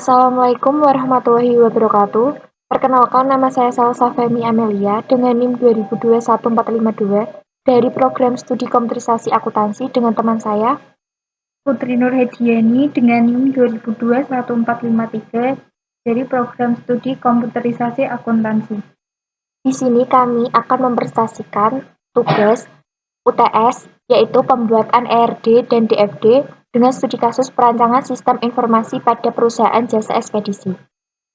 Assalamualaikum warahmatullahi wabarakatuh. Perkenalkan, nama saya Salsa Femi Amelia dengan NIM 2021-452 dari program studi komputerisasi akuntansi dengan teman saya Putri Nur Hediani dengan NIM 2002-1453 dari program studi komputerisasi akuntansi. Di sini kami akan mempresentasikan tugas UTS, yaitu pembuatan ERD dan DFD dengan studi kasus perancangan sistem informasi pada perusahaan jasa ekspedisi.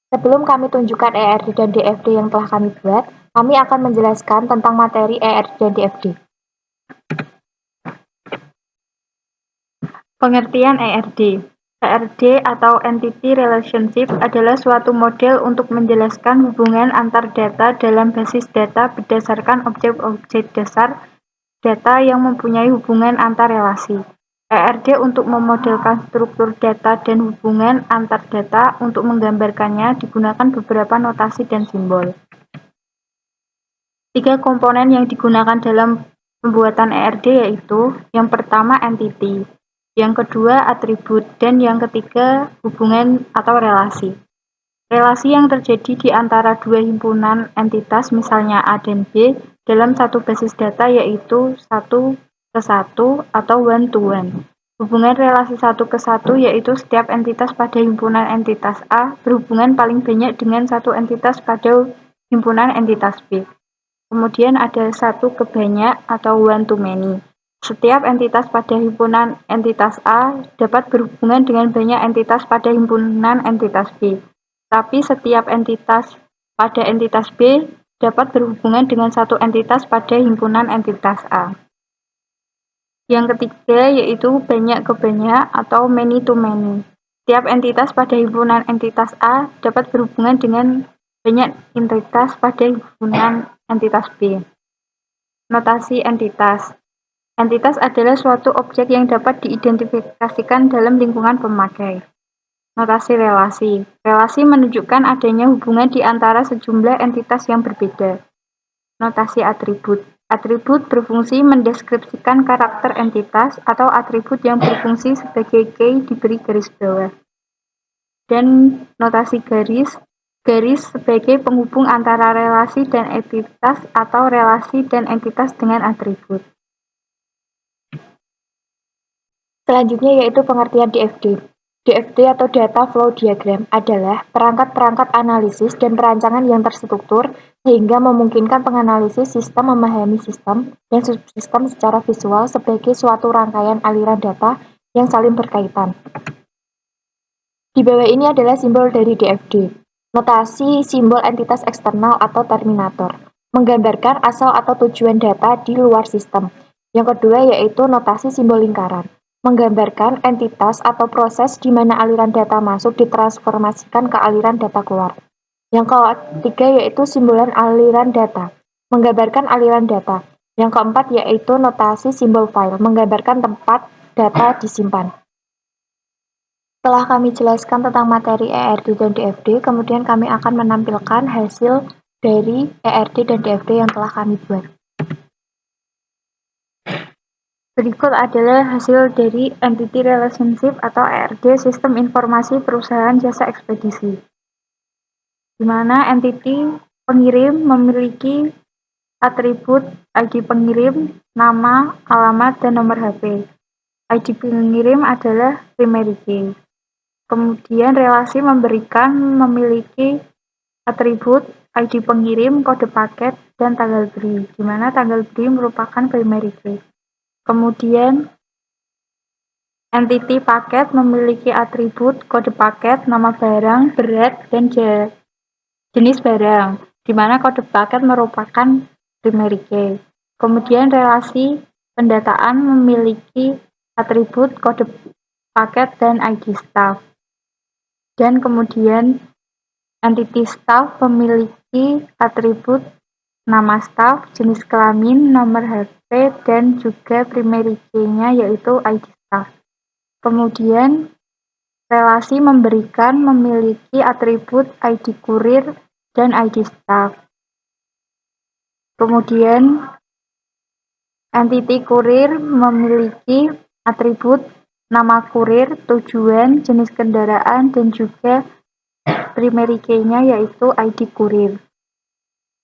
Sebelum kami tunjukkan ERD dan DFD yang telah kami buat, kami akan menjelaskan tentang materi ERD dan DFD. Pengertian ERD. ERD atau Entity Relationship adalah suatu model untuk menjelaskan hubungan antar data dalam basis data berdasarkan objek-objek dasar data yang mempunyai hubungan antar relasi. ERD untuk memodelkan struktur data dan hubungan antar data. Untuk menggambarkannya digunakan beberapa notasi dan simbol. 3 komponen yang digunakan dalam pembuatan ERD yaitu yang pertama entity, yang kedua atribut, dan yang ketiga hubungan atau relasi. Relasi yang terjadi di antara dua himpunan entitas misalnya A dan B dalam satu basis data yaitu 1 ke 1 atau 1 to 1. Hubungan relasi 1 ke 1 yaitu setiap entitas pada himpunan entitas A berhubungan paling banyak dengan satu entitas pada himpunan entitas B. Kemudian ada 1 ke banyak atau 1 to many. Setiap entitas pada himpunan entitas A dapat berhubungan dengan banyak entitas pada himpunan entitas B. Tapi setiap entitas pada entitas B dapat berhubungan dengan satu entitas pada himpunan entitas A. Yang ketiga yaitu banyak ke banyak atau many to many. Setiap entitas pada himpunan entitas A dapat berhubungan dengan banyak entitas pada himpunan entitas B. Notasi entitas. Entitas adalah suatu objek yang dapat diidentifikasikan dalam lingkungan pemakai. Notasi relasi. Relasi menunjukkan adanya hubungan di antara sejumlah entitas yang berbeda. Notasi atribut. Atribut berfungsi mendeskripsikan karakter entitas atau atribut yang berfungsi sebagai key diberi garis bawah. Dan notasi garis. Garis sebagai penghubung antara relasi dan entitas atau relasi dan entitas dengan atribut. Selanjutnya yaitu pengertian DFD. DFD atau Data Flow Diagram adalah perangkat-perangkat analisis dan perancangan yang terstruktur sehingga memungkinkan penganalisis sistem memahami sistem dan subsistem secara visual sebagai suatu rangkaian aliran data yang saling berkaitan. Di bawah ini adalah simbol dari DFD. Notasi simbol entitas eksternal atau terminator, menggambarkan asal atau tujuan data di luar sistem. Yang kedua yaitu notasi simbol lingkaran, menggambarkan entitas atau proses di mana aliran data masuk ditransformasikan ke aliran data keluar. Yang ketiga yaitu simbolan aliran data, menggambarkan aliran data. Yang keempat yaitu notasi simbol file, menggambarkan tempat data disimpan. Setelah kami jelaskan tentang materi ERD dan DFD, kemudian kami akan menampilkan hasil dari ERD dan DFD yang telah kami buat. Berikut adalah hasil dari Entity Relationship atau ERD Sistem Informasi Perusahaan Jasa Ekspedisi, di mana entity pengirim memiliki atribut ID pengirim, nama, alamat, dan nomor HP. ID pengirim adalah primary key. Kemudian relasi memberikan memiliki atribut ID pengirim, kode paket, dan tanggal beri, di mana tanggal beri merupakan primary key. Kemudian entity paket memiliki atribut kode paket, nama barang, berat, dan jenis barang, di mana kode paket merupakan primary key. Kemudian relasi pendataan memiliki atribut kode paket dan ID staff. Dan kemudian entity staff memiliki atribut nama staff, jenis kelamin, nomor HP, dan juga primary key-nya yaitu ID staff. Kemudian relasi memberikan memiliki atribut ID kurir dan ID staff. Kemudian entity kurir memiliki atribut nama kurir, tujuan, jenis kendaraan, dan juga primary key-nya yaitu ID kurir.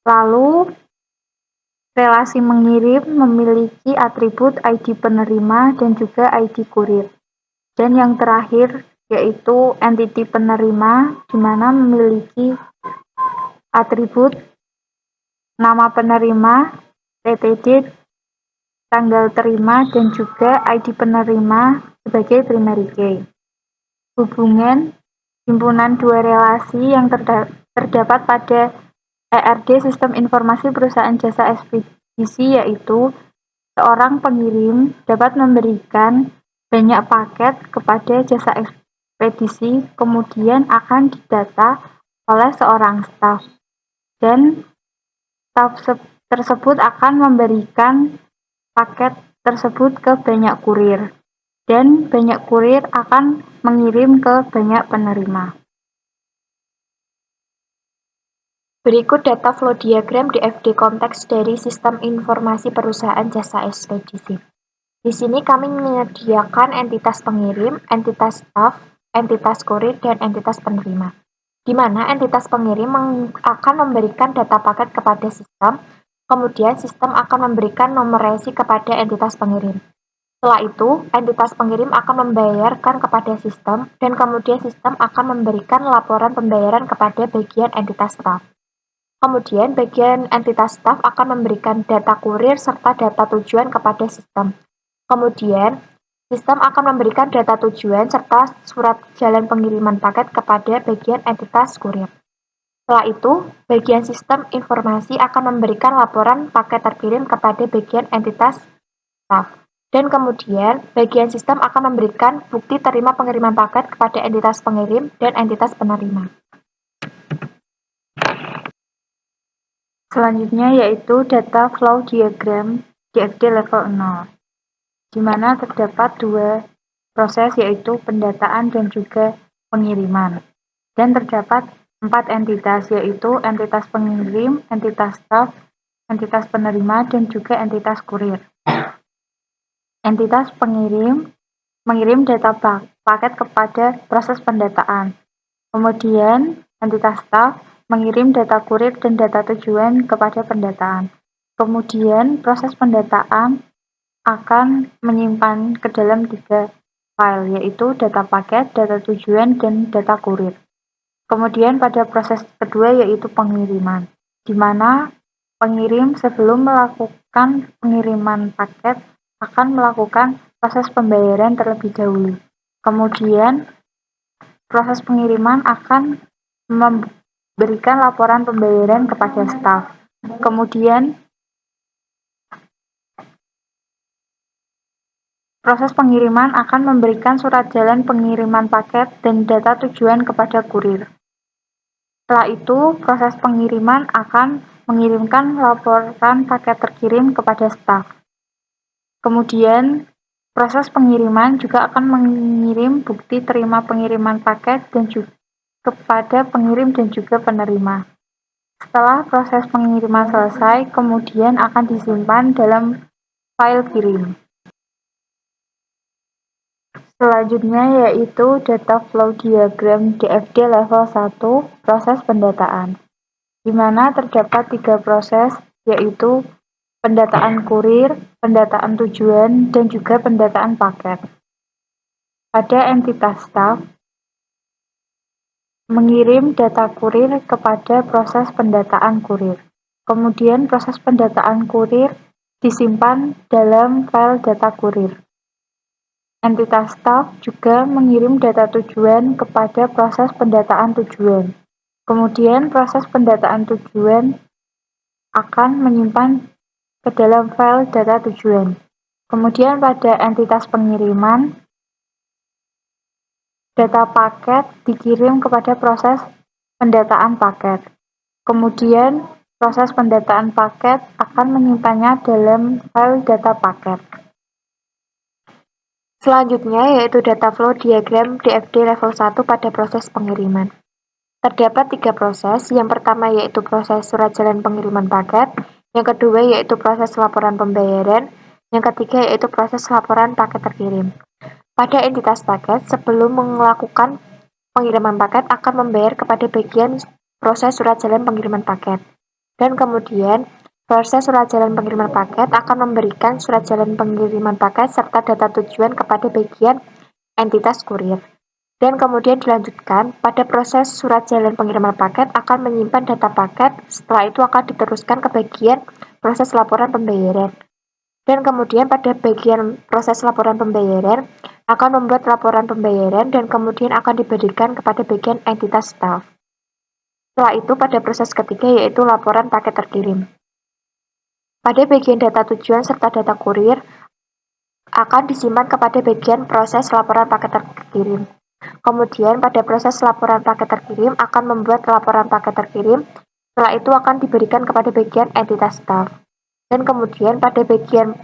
Lalu, relasi mengirim memiliki atribut ID penerima dan juga ID kurir. Dan yang terakhir yaitu entity penerima, di mana memiliki atribut nama penerima, TTD, tanggal terima, dan juga ID penerima sebagai primary key. Hubungan himpunan dua relasi yang terdapat pada ERD Sistem Informasi Perusahaan Jasa Ekspedisi yaitu seorang pengirim dapat memberikan banyak paket kepada jasa ekspedisi, kemudian akan didata oleh seorang staf, dan staf tersebut akan memberikan paket tersebut ke banyak kurir, dan banyak kurir akan mengirim ke banyak penerima. Berikut data flow diagram DFD konteks dari Sistem Informasi Perusahaan Jasa Ekspedisi. Di sini kami menyediakan entitas pengirim, entitas staf, entitas kurir, dan entitas penerima. Di mana entitas pengirim akan memberikan data paket kepada sistem, kemudian sistem akan memberikan nomor resi kepada entitas pengirim. Setelah itu, entitas pengirim akan membayarkan kepada sistem, dan kemudian sistem akan memberikan laporan pembayaran kepada bagian entitas staf. Kemudian, bagian entitas staf akan memberikan data kurir serta data tujuan kepada sistem. Kemudian, sistem akan memberikan data tujuan serta surat jalan pengiriman paket kepada bagian entitas kurir. Setelah itu, bagian sistem informasi akan memberikan laporan paket terkirim kepada bagian entitas staf. Dan kemudian, bagian sistem akan memberikan bukti terima pengiriman paket kepada entitas pengirim dan entitas penerima. Selanjutnya yaitu data flow diagram DFD level 0, di mana terdapat dua proses yaitu pendataan dan juga pengiriman. Dan terdapat 4 entitas yaitu entitas pengirim, entitas staf, entitas penerima, dan juga entitas kurir. Entitas pengirim mengirim data paket kepada proses pendataan. Kemudian entitas staf mengirim data kurir dan data tujuan kepada pendataan. Kemudian proses pendataan akan menyimpan ke dalam 3 file, yaitu data paket, data tujuan, dan data kurir. Kemudian pada proses kedua yaitu pengiriman, di mana pengirim sebelum melakukan pengiriman paket akan melakukan proses pembayaran terlebih dahulu. Kemudian proses pengiriman akan memberikan laporan pembayaran kepada staf. Kemudian, proses pengiriman akan memberikan surat jalan pengiriman paket dan data tujuan kepada kurir. Setelah itu, proses pengiriman akan mengirimkan laporan paket terkirim kepada staf. Kemudian, proses pengiriman juga akan mengirim bukti terima pengiriman paket dan juga kepada pengirim dan juga penerima. Setelah proses pengiriman selesai, kemudian akan disimpan dalam file kirim. Selanjutnya yaitu data flow diagram DFD level 1, proses pendataan, di mana terdapat 3 proses yaitu pendataan kurir, pendataan tujuan, dan juga pendataan paket. Pada entitas staf, mengirim data kurir kepada proses pendataan kurir. Kemudian proses pendataan kurir disimpan dalam file data kurir. Entitas staf juga mengirim data tujuan kepada proses pendataan tujuan. Kemudian proses pendataan tujuan akan menyimpan ke dalam file data tujuan. Kemudian pada entitas pengiriman, data paket dikirim kepada proses pendataan paket. Kemudian, proses pendataan paket akan menyimpannya dalam file data paket. Selanjutnya yaitu data flow diagram DFD level 1 pada proses pengiriman. Terdapat 3 proses, yang pertama yaitu proses surat jalan pengiriman paket, yang kedua yaitu proses laporan pembayaran, yang ketiga yaitu proses laporan paket terkirim. Pada entitas paket, sebelum melakukan pengiriman paket akan membayar kepada bagian proses surat jalan pengiriman paket. Dan kemudian, proses surat jalan pengiriman paket akan memberikan surat jalan pengiriman paket serta data tujuan kepada bagian entitas kurir. Dan kemudian dilanjutkan, pada proses surat jalan pengiriman paket akan menyimpan data paket, setelah itu akan diteruskan ke bagian proses laporan pembayaran. Dan kemudian pada bagian proses laporan pembayaran akan membuat laporan pembayaran dan kemudian akan diberikan kepada bagian entitas staff. Setelah itu pada proses ketiga yaitu laporan paket terkirim. Pada bagian data tujuan serta data kurir akan disimpan kepada bagian proses laporan paket terkirim. Kemudian pada proses laporan paket terkirim akan membuat laporan paket terkirim, setelah itu akan diberikan kepada bagian entitas staff. Dan kemudian pada bagian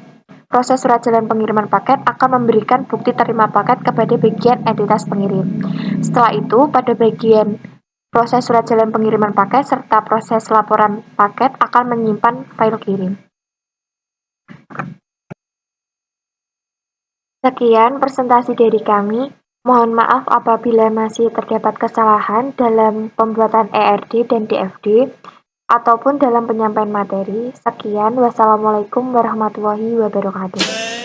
proses surat jalan pengiriman paket akan memberikan bukti terima paket kepada bagian entitas pengirim. Setelah itu, pada bagian proses surat jalan pengiriman paket serta proses laporan paket akan menyimpan file kirim. Sekian presentasi dari kami. Mohon maaf apabila masih terdapat kesalahan dalam pembuatan ERD dan DFD ataupun dalam penyampaian materi. Sekian, wassalamualaikum warahmatullahi wabarakatuh.